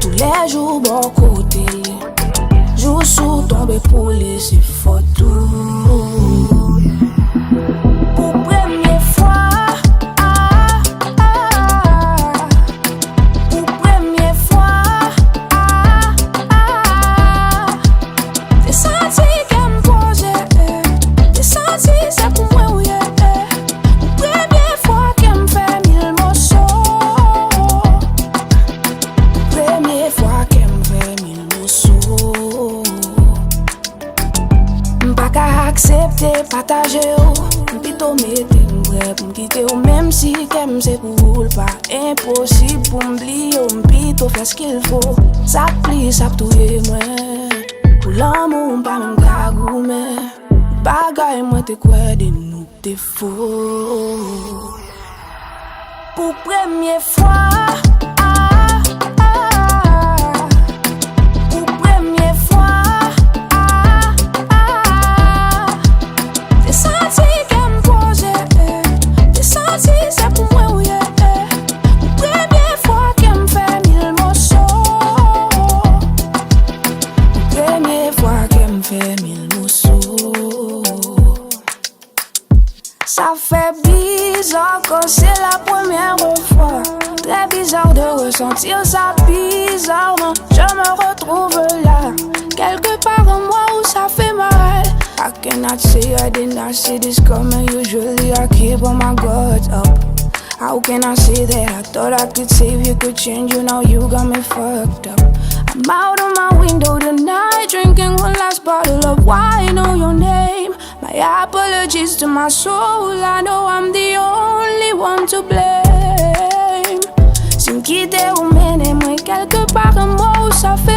tous les jours bon côté. Jour sous tomber pour laisser photo. Pour première fois, pour première fois, t'es senti qu'elle me posait, t'es senti ça pour moi oui. Pour première fois qu'elle me fait mille morceaux, première fois qu'elle me fait mille morceaux. M'pas qu'à accepter, partager plutôt mettre m'bref pour quitter ou même si qu'aime c'est pour pas impossible pour m'oublier ou m'plutôt faire ce qu'il faut. Ça plie, ça touille moi. Pour l'amour, pas même gagou mais bagaille moi t'es quoi de nous t'es faux. Pour première fois. Ça fait bizarre quand c'est la première fois. Très bizarre de ressentir ça bizarrement. Je me retrouve là, quelque part en moi où ça fait mal. I cannot say I did not see this coming. Usually I keep all my guards up. How can I say that I thought I could save you, could change you, now you got me fucked up. I'm out on my window tonight, drinking one last bottle of wine. I know your name. My apologies to my soul. I know I'm the only one to blame. Si m'quitter ou mener moi quelque part en moi où ça fait